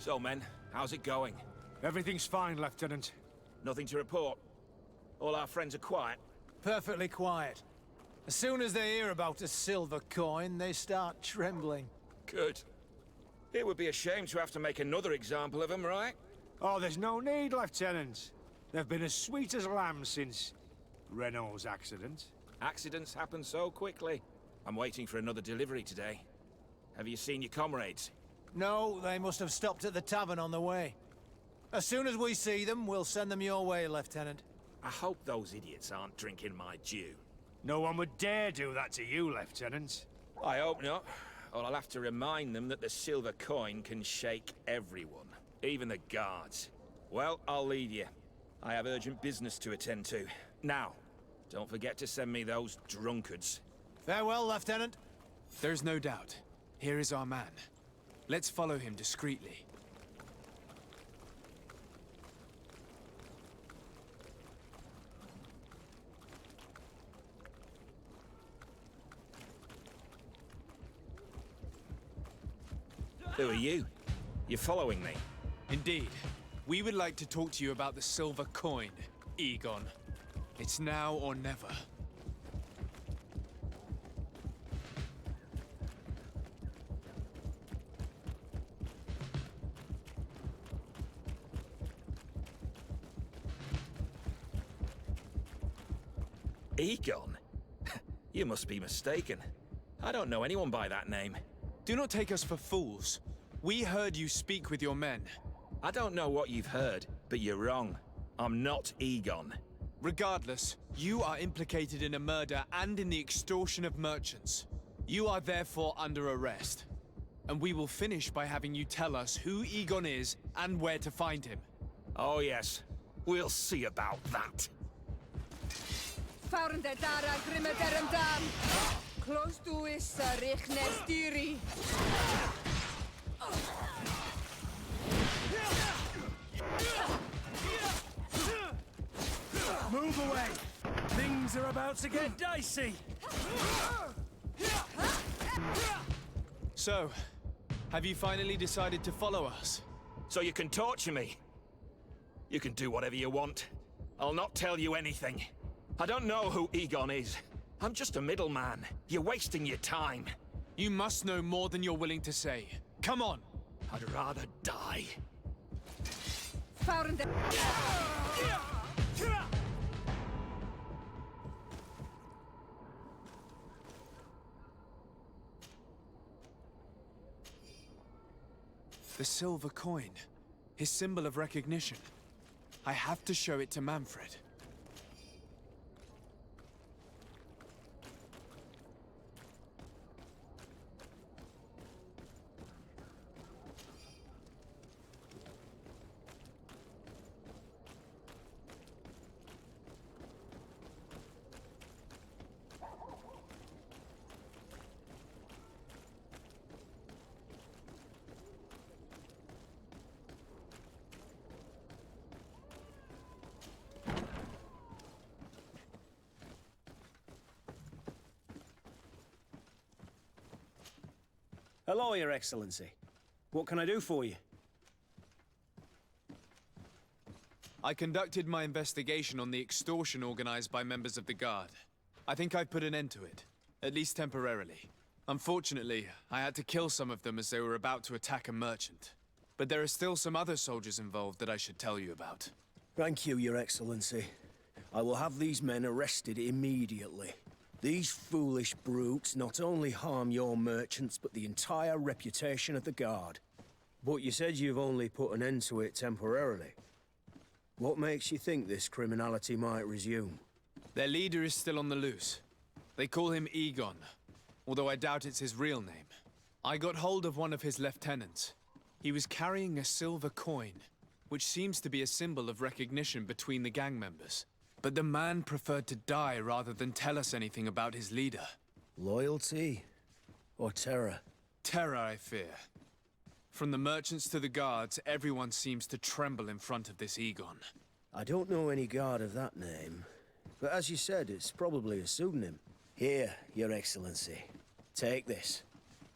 So, men, how's it going? Everything's fine, Lieutenant. Nothing to report? All our friends are quiet? Perfectly quiet. As soon as they hear about a silver coin, they start trembling. Good. It would be a shame to have to make another example of them, right? Oh, there's no need, Lieutenant. They've been as sweet as lambs since Renault's accident. Accidents happen so quickly. I'm waiting for another delivery today. Have you seen your comrades? No, they must have stopped at the tavern on the way. As soon as we see them, we'll send them your way, Lieutenant. I hope those idiots aren't drinking my dew. No one would dare do that to you, Lieutenant. I hope not. Or I'll have to remind them that the silver coin can shake everyone, even the guards. Well, I'll leave you. I have urgent business to attend to. Now, don't forget to send me those drunkards. Farewell, Lieutenant. There's no doubt. Here is our man. Let's follow him discreetly. Who are you? You're following me? Indeed. We would like to talk to you about the silver coin, Egon. It's now or never. Egon? You must be mistaken. I don't know anyone by that name. Do not take us for fools. We heard you speak with your men. I don't know what you've heard, but you're wrong. I'm not Egon. Regardless, you are implicated in a murder and in the extortion of merchants. You are therefore under arrest. And we will finish by having you tell us who Egon is and where to find him. Oh yes, we'll see about that. Faurende dara grimme derm dam. Close to is rich nestiri. Move away! Things are about to get dicey! So, have you finally decided to follow us? So you can torture me. You can do whatever you want. I'll not tell you anything. I don't know who Egon is. I'm just a middleman. You're wasting your time. You must know more than you're willing to say. Come on! I'd rather die. Faurende. The silver coin. His symbol of recognition. I have to show it to Manfred. Hello, Your Excellency. What can I do for you? I conducted my investigation on the extortion organized by members of the Garde. I think I've put an end to it, at least temporarily. Unfortunately, I had to kill some of them as they were about to attack a merchant. But there are still some other soldiers involved that I should tell you about. Thank you, Your Excellency. I will have these men arrested immediately. These foolish brutes not only harm your merchants, but the entire reputation of the Guard. But you said you've only put an end to it temporarily. What makes you think this criminality might resume? Their leader is still on the loose. They call him Egon, although I doubt it's his real name. I got hold of one of his lieutenants. He was carrying a silver coin, which seems to be a symbol of recognition between the gang members. But the man preferred to die rather than tell us anything about his leader. Loyalty? Or terror? Terror, I fear. From the merchants to the guards, everyone seems to tremble in front of this Egon. I don't know any guard of that name. But as you said, it's probably a pseudonym. Here, Your Excellency. Take this.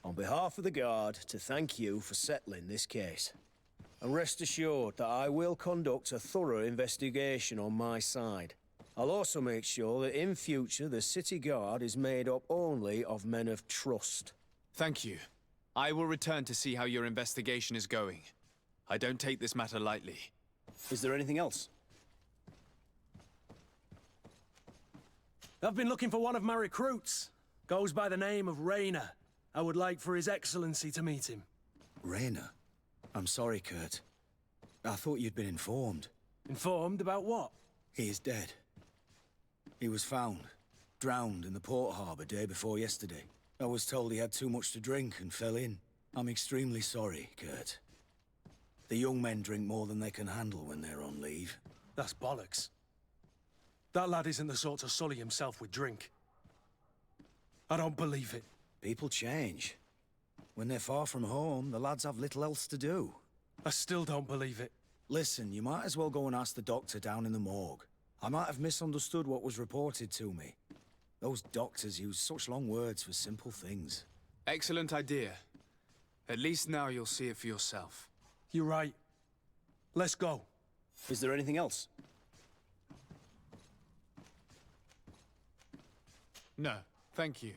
On behalf of the Guard, to thank you for settling this case. And rest assured that I will conduct a thorough investigation on my side. I'll also make sure that in future the City Guard is made up only of men of trust. Thank you. I will return to see how your investigation is going. I don't take this matter lightly. Is there anything else? I've been looking for one of my recruits. Goes by the name of Rayner. I would like for His Excellency to meet him. Rayner? I'm sorry, Kurt. I thought you'd been informed. Informed about what? He is dead. He was found, drowned in the port harbour day before yesterday. I was told he had too much to drink and fell in. I'm extremely sorry, Kurt. The young men drink more than they can handle when they're on leave. That's bollocks. That lad isn't the sort to sully himself with drink. I don't believe it. People change. When they're far from home, the lads have little else to do. I still don't believe it. Listen, you might as well go and ask the doctor down in the morgue. I might have misunderstood what was reported to me. Those doctors use such long words for simple things. Excellent idea. At least now you'll see it for yourself. You're right. Let's go. Is there anything else? No, thank you.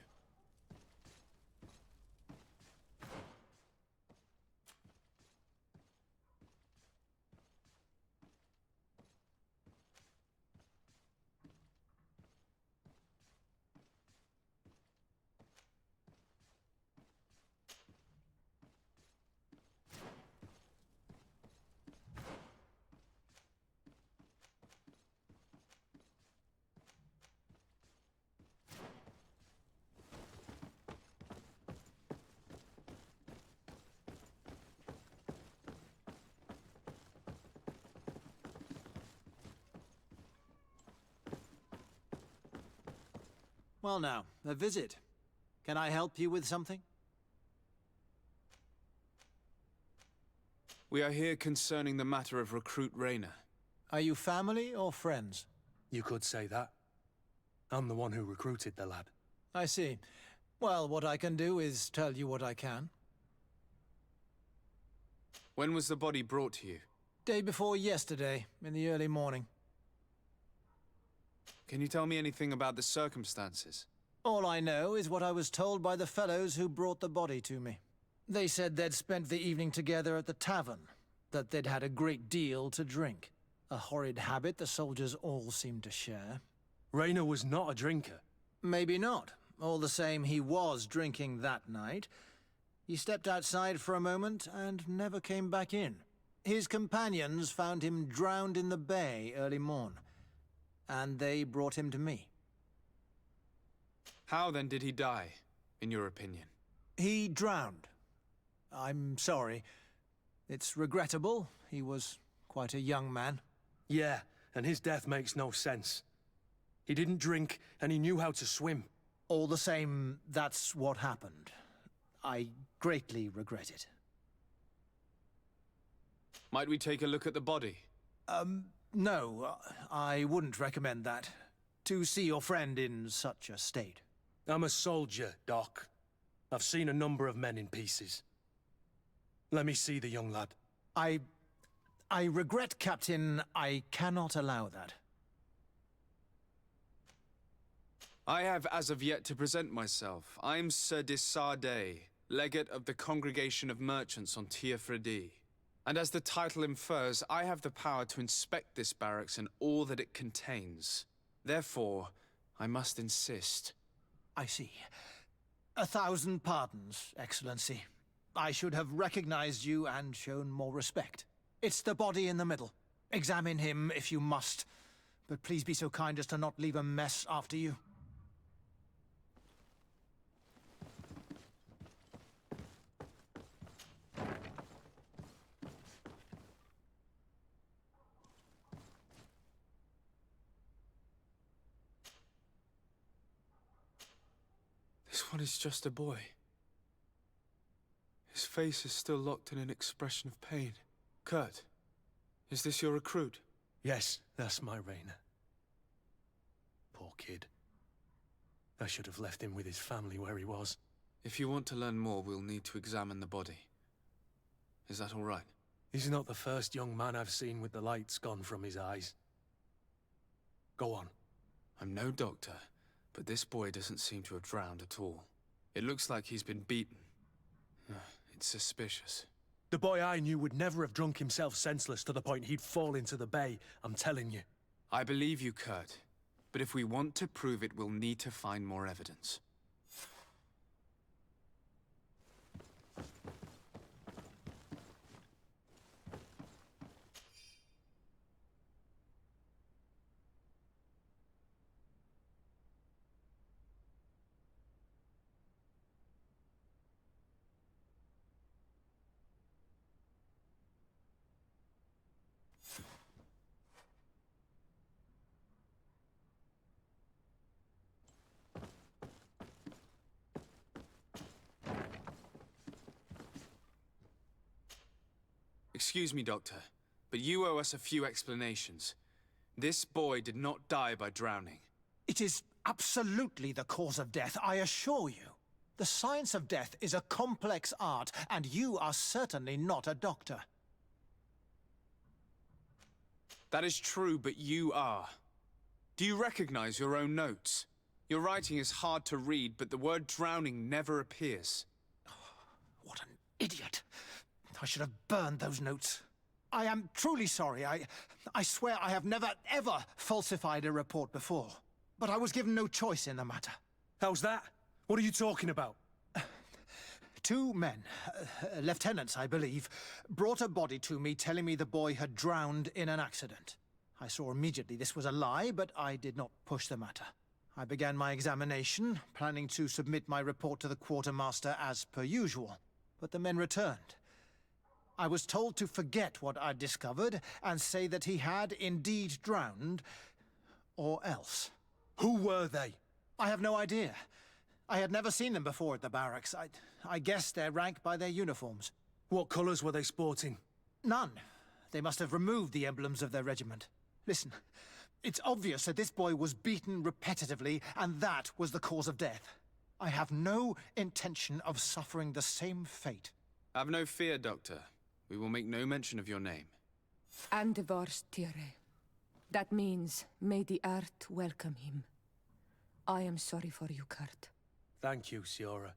Well now, a visit. Can I help you with something? We are here concerning the matter of Recruit Rayner. Are you family or friends? You could say that. I'm the one who recruited the lad. I see. Well, what I can do is tell you what I can. When was the body brought to you? Day before yesterday, in the early morning. Can you tell me anything about the circumstances? All I know is what I was told by the fellows who brought the body to me. They said they'd spent the evening together at the tavern, that they'd had a great deal to drink. A horrid habit the soldiers all seemed to share. Rayner was not a drinker. Maybe not. All the same, he was drinking that night. He stepped outside for a moment and never came back in. His companions found him drowned in the bay early morn, and they brought him to me. How then did he die, in your opinion? He drowned. I'm sorry. It's regrettable. He was quite a young man. Yeah, and his death makes no sense. He didn't drink, and he knew how to swim. All the same, that's what happened. I greatly regret it. Might we take a look at the body? No, I wouldn't recommend that. To see your friend in such a state. I'm a soldier, Doc. I've seen a number of men in pieces. Let me see the young lad. I regret, Captain. I cannot allow that. I have as of yet to present myself. I'm Sir Desardet, legate of the Congregation of Merchants on Tiefredi. And as the title infers, I have the power to inspect this barracks and all that it contains. Therefore, I must insist. I see. 1,000 pardons, Excellency. I should have recognized you and shown more respect. It's the body in the middle. Examine him if you must, but please be so kind as to not leave a mess after you. This one is just a boy. His face is still locked in an expression of pain. Kurt, is this your recruit? Yes, that's my Rayner. Poor kid. I should have left him with his family where he was. If you want to learn more, we'll need to examine the body. Is that all right? He's not the first young man I've seen with the lights gone from his eyes. Go on. I'm no doctor, but this boy doesn't seem to have drowned at all. It looks like he's been beaten. It's suspicious. The boy I knew would never have drunk himself senseless to the point he'd fall into the bay, I'm telling you. I believe you, Kurt. But if we want to prove it, we'll need to find more evidence. Excuse me, Doctor, but you owe us a few explanations. This boy did not die by drowning. It is absolutely the cause of death, I assure you. The science of death is a complex art, and you are certainly not a doctor. That is true, but you are. Do you recognize your own notes? Your writing is hard to read, but the word drowning never appears. What an idiot! I should have burned those notes. I am truly sorry. I swear I have never, ever falsified a report before. But I was given no choice in the matter. How's that? What are you talking about? Two men, lieutenants, I believe, brought a body to me telling me the boy had drowned in an accident. I saw immediately this was a lie, but I did not push the matter. I began my examination, planning to submit my report to the quartermaster as per usual. But the men returned. I was told to forget what I'd discovered and say that he had indeed drowned, or else. Who were they? I have no idea. I had never seen them before at the barracks. I guessed their rank by their uniforms. What colours were they sporting? None. They must have removed the emblems of their regiment. Listen, it's obvious that this boy was beaten repetitively, and that was the cause of death. I have no intention of suffering the same fate. Have no fear, Doctor. We will make no mention of your name. Andevars Tire. That means, may the earth welcome him. I am sorry for you, Kurt. Thank you, Siora.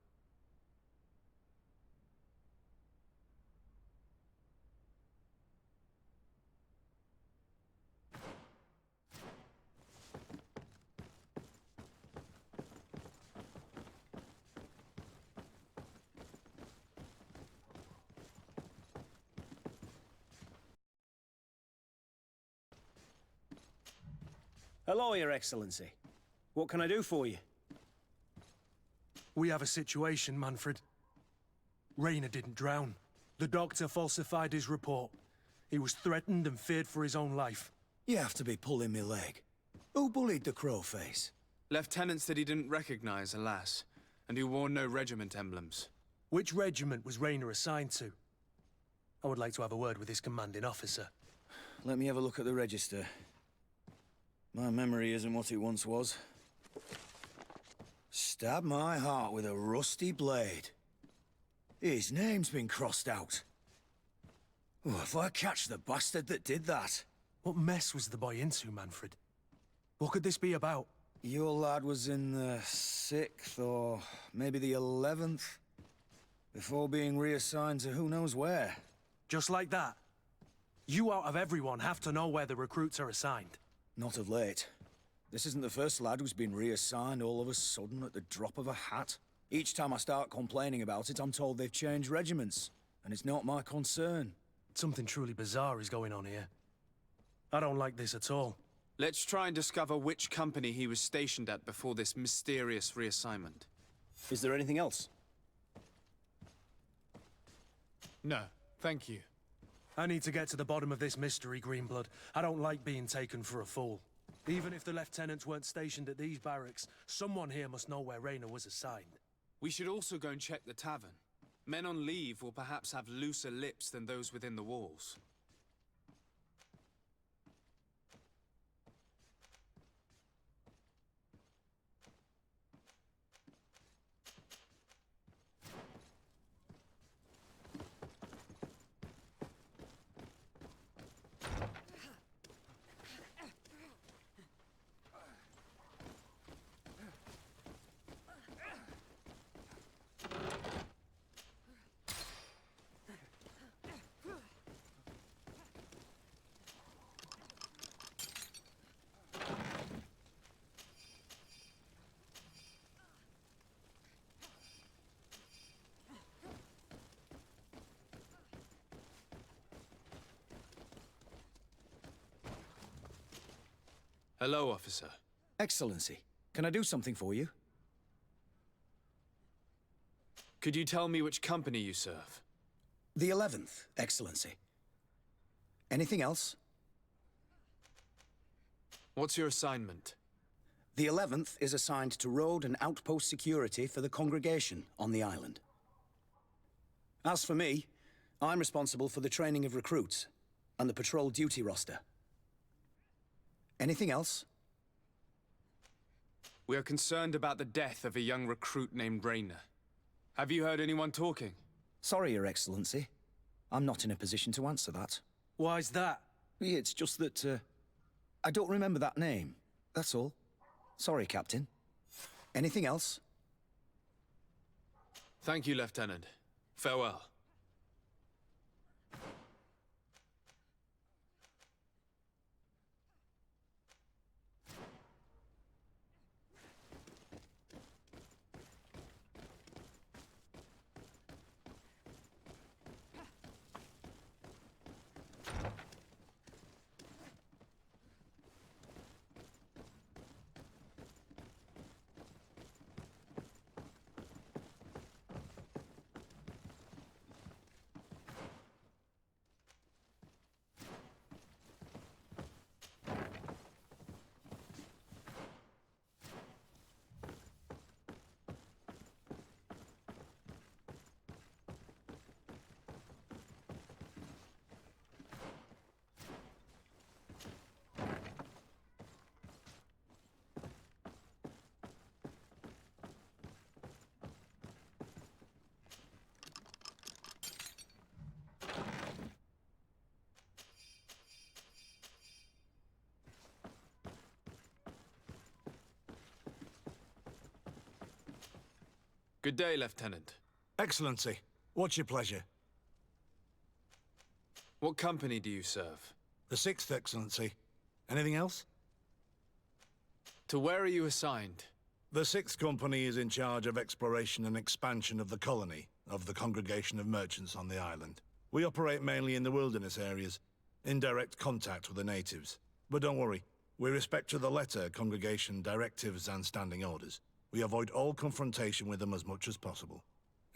Hello, Your Excellency. What can I do for you? We have a situation, Manfred. Rayner didn't drown. The doctor falsified his report. He was threatened and feared for his own life. You have to be pulling me leg. Who bullied the crowface? Lieutenants that he didn't recognize, alas, and who wore no regiment emblems. Which regiment was Rayner assigned to? I would like to have a word with his commanding officer. Let me have a look at the register. My memory isn't what it once was. Stab my heart with a rusty blade. His name's been crossed out. Oh, if I catch the bastard that did that. What mess was the boy into, Manfred? What could this be about? Your lad was in the 6th or maybe the 11th, before being reassigned to who knows where. Just like that? You out of everyone have to know where the recruits are assigned. Not of late. This isn't the first lad who's been reassigned all of a sudden at the drop of a hat. Each time I start complaining about it, I'm told they've changed regiments, and it's not my concern. Something truly bizarre is going on here. I don't like this at all. Let's try and discover which company he was stationed at before this mysterious reassignment. Is there anything else? No, thank you. I need to get to the bottom of this mystery, Greenblood. I don't like being taken for a fool. Even if the lieutenants weren't stationed at these barracks, someone here must know where Rayner was assigned. We should also go and check the tavern. Men on leave will perhaps have looser lips than those within the walls. Hello, officer. Excellency, can I do something for you? Could you tell me which company you serve? The 11th, Excellency. Anything else? What's your assignment? The 11th is assigned to road and outpost security for the congregation on the island. As for me, I'm responsible for the training of recruits and the patrol duty roster. Anything else? We are concerned about the death of a young recruit named Rayner. Have you heard anyone talking? Sorry, Your Excellency. I'm not in a position to answer that. Why's that? It's just that, I don't remember that name. That's all. Sorry, Captain. Anything else? Thank you, Lieutenant. Farewell. Good day, Lieutenant. Excellency, what's your pleasure? What company do you serve? The 6th, Excellency. Anything else? To where are you assigned? The 6th Company is in charge of exploration and expansion of the colony of the Congregation of Merchants on the island. We operate mainly in the wilderness areas, in direct contact with the natives. But don't worry, we respect to the letter Congregation directives and standing orders. We avoid all confrontation with them as much as possible.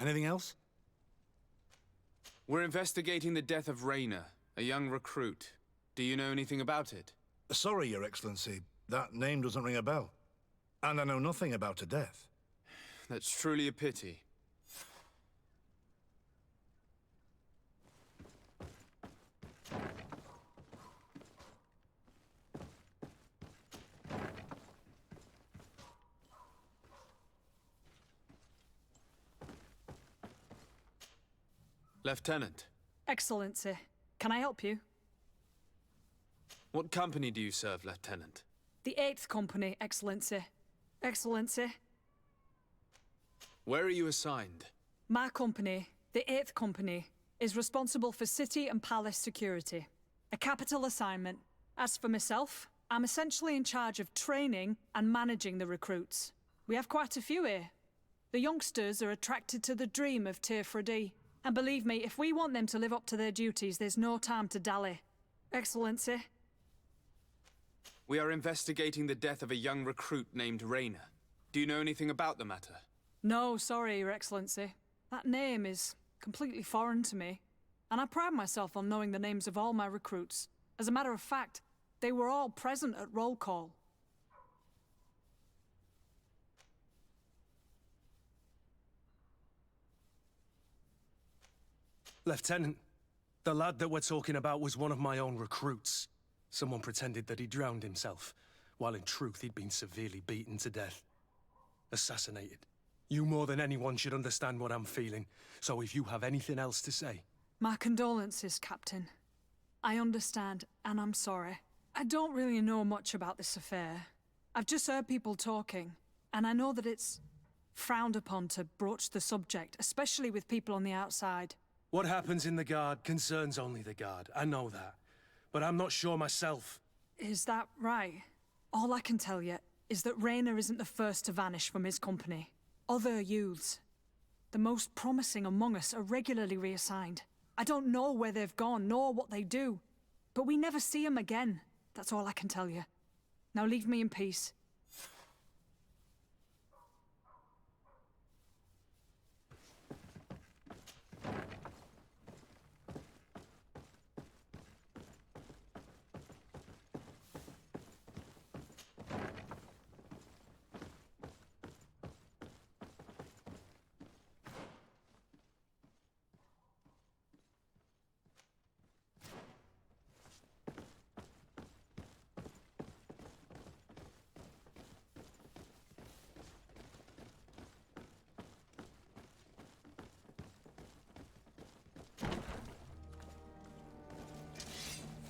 Anything else? We're investigating the death of Rayner, a young recruit. Do you know anything about it? Sorry, Your Excellency. That name doesn't ring a bell. And I know nothing about her death. That's truly a pity. Lieutenant, Excellency, can I help you? what company do you serve, Lieutenant? The 8th Company, Excellency. Excellency, Where are you assigned? my company, the 8th Company, is responsible for city and palace security. A capital assignment. As for myself, I'm essentially in charge of training and managing the recruits. We have quite a few here. The youngsters are attracted to the dream of Tier 4D. And believe me, if we want them to live up to their duties, there's no time to dally. Excellency, We are investigating the death of a young recruit named Rayner. Do you know anything about the matter? no, sorry, Your Excellency. That name is completely foreign to me. And I pride myself on knowing the names of all my recruits. As a matter of fact, they were all present at roll call. Lieutenant, the lad that we're talking about was one of my own recruits. Someone pretended that he drowned himself, while in truth he'd been severely beaten to death. Assassinated. You more than anyone should understand what I'm feeling, so if you have anything else to say... My condolences, Captain. I understand, and I'm sorry. I don't really know much about this affair. I've just heard people talking, and I know that it's frowned upon to broach the subject, especially with people on the outside. What happens in the Guard concerns only the Guard, I know that. But I'm not sure myself. Is that right? All I can tell you is that Rayner isn't the first to vanish from his company. Other youths, the most promising among us, are regularly reassigned. I don't know where they've gone, nor what they do. But we never see them again. That's all I can tell you. Now leave me in peace.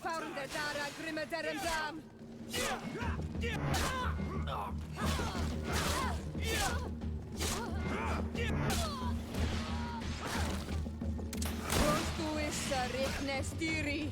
Founder Dara Grimmederendam! Rostuissa Riknestiri!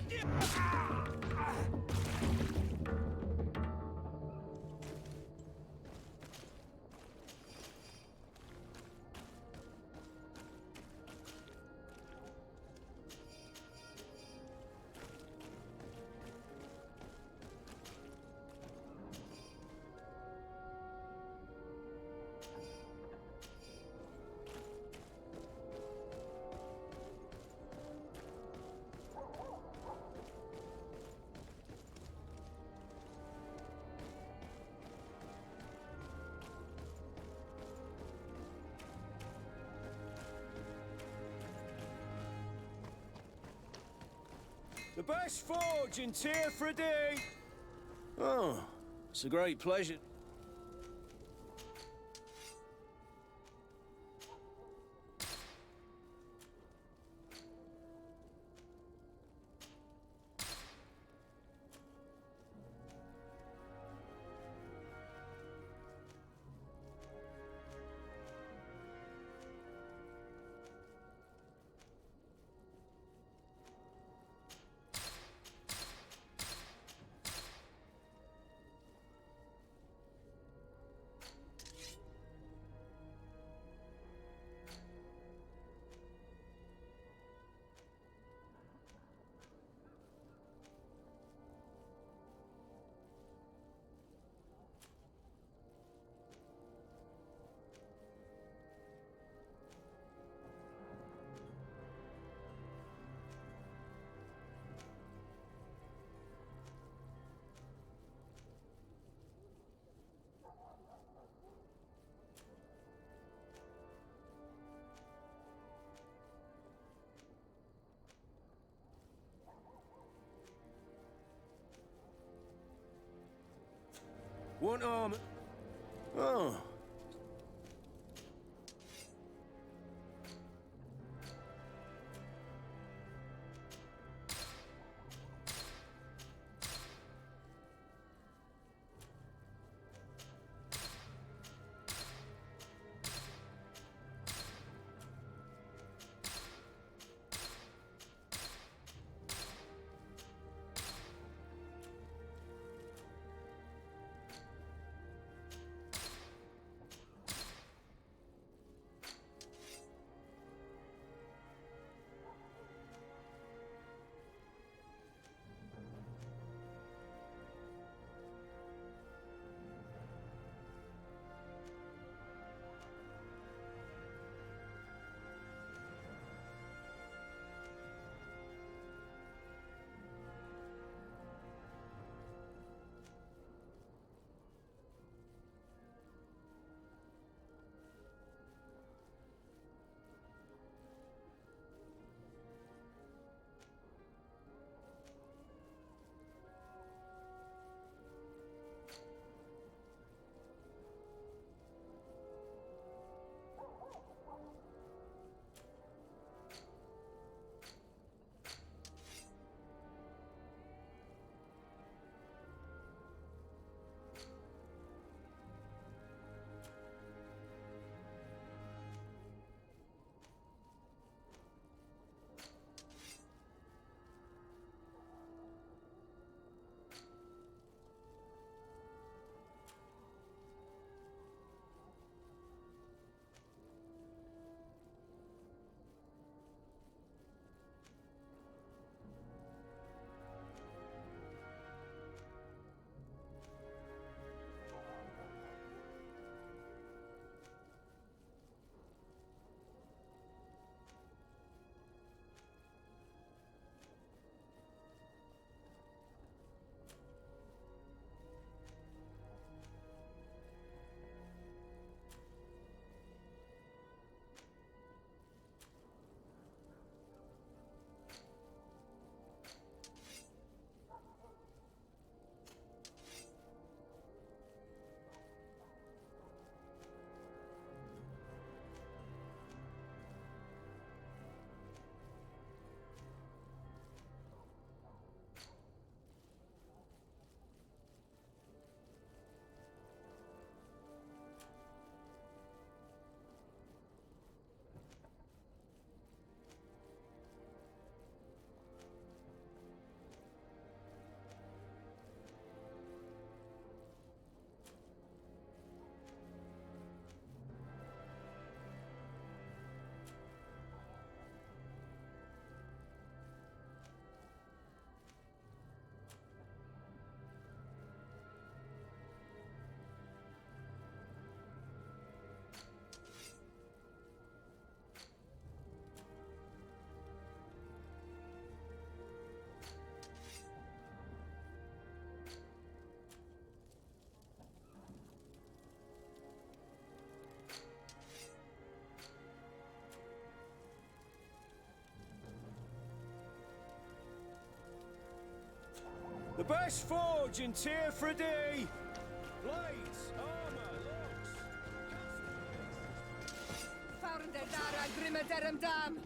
The best forge in Tyr for a day. Oh, it's a great pleasure. One arm. Oh. The best forge in Tier 3D! Blades, armor, looks... Founder Dara Grimmederem Dam!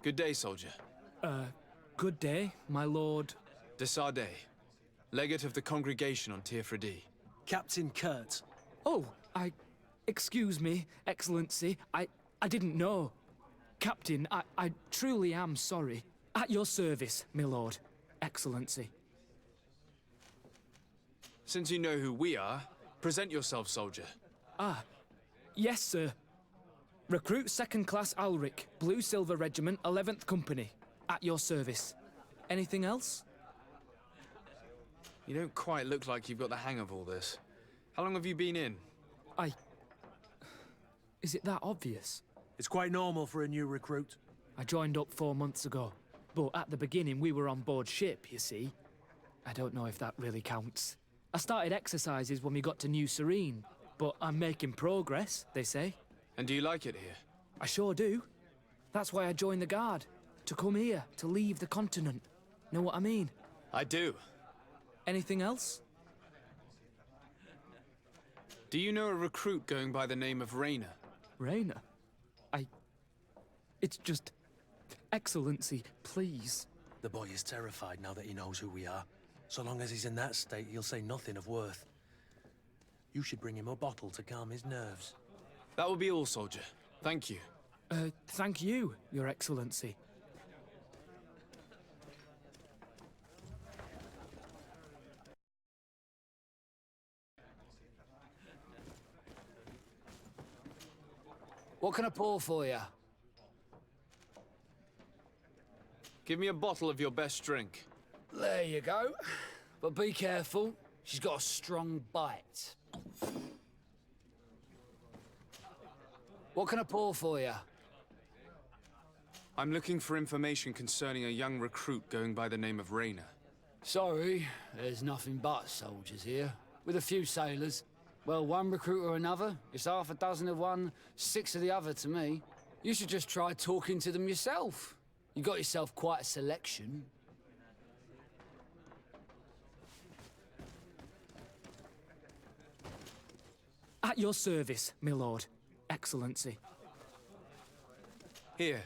Good day, soldier. Good day, my lord. De Sardet, legate of the congregation on Tier 3D. Captain Kurt. Oh, excuse me, Excellency. I didn't know. Captain, I truly am sorry. At your service, my lord. Excellency. Since you know who we are, present yourself, soldier. Yes, sir. Recruit 2nd Class Alric, Blue Silver Regiment, 11th Company. At your service. Anything else? You don't quite look like you've got the hang of all this. How long have you been in? Is it that obvious? It's quite normal for a new recruit. I joined up 4 months ago. But at the beginning, we were on board ship, you see. I don't know if that really counts. I started exercises when we got to New Serene. But I'm making progress, they say. And do you like it here? I sure do. That's why I joined the Guard. To come here, to leave the continent. Know what I mean? I do. Anything else? Do you know a recruit going by the name of Rayner? Rayner? It's just... Excellency, please. The boy is terrified now that he knows who we are. So long as he's in that state, he'll say nothing of worth. You should bring him a bottle to calm his nerves. That will be all, soldier. Thank you. Thank you, Your Excellency. What can I pour for you? Give me a bottle of your best drink. There you go. But be careful, she's got a strong bite. What can I pour for you? I'm looking for information concerning a young recruit going by the name of Rayner. Sorry, there's nothing but soldiers here, with a few sailors. Well, one recruit or another, it's half a dozen of one, 6 of the other to me. You should just try talking to them yourself. You got yourself quite a selection. At your service, my lord. Excellency. Here,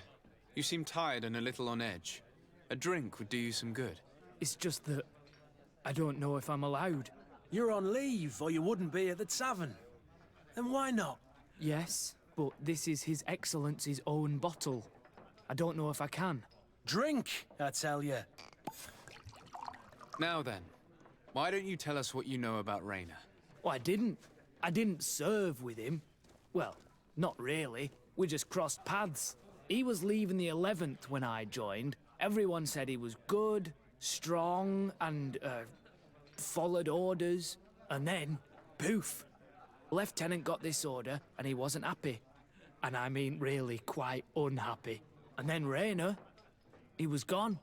you seem tired and a little on edge. A drink would do you some good. It's just that I don't know if I'm allowed. You're on leave, or you wouldn't be at the tavern. Then why not? Yes, but this is His Excellency's own bottle. I don't know if I can. Drink, I tell you. Now then, why don't you tell us what you know about Rayner? Well, I didn't serve with him. Well, not really. We just crossed paths. He was leaving the 11th when I joined. Everyone said he was good, strong, and, followed orders. And then, poof. Lieutenant got this order, and he wasn't happy. And I mean really quite unhappy. And then Rayner, he was gone.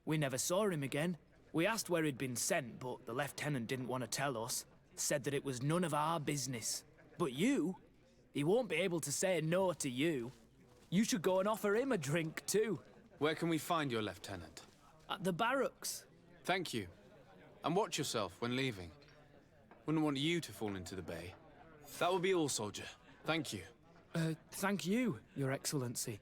We never saw him again. We asked where he'd been sent, but the lieutenant didn't want to tell us. Said that it was none of our business. But you, he won't be able to say no to you. You should go and offer him a drink too. Where can we find your lieutenant? At the barracks. Thank you. And watch yourself when leaving. Wouldn't want you to fall into the bay. That will be all, soldier. Thank you. Thank you, Your Excellency.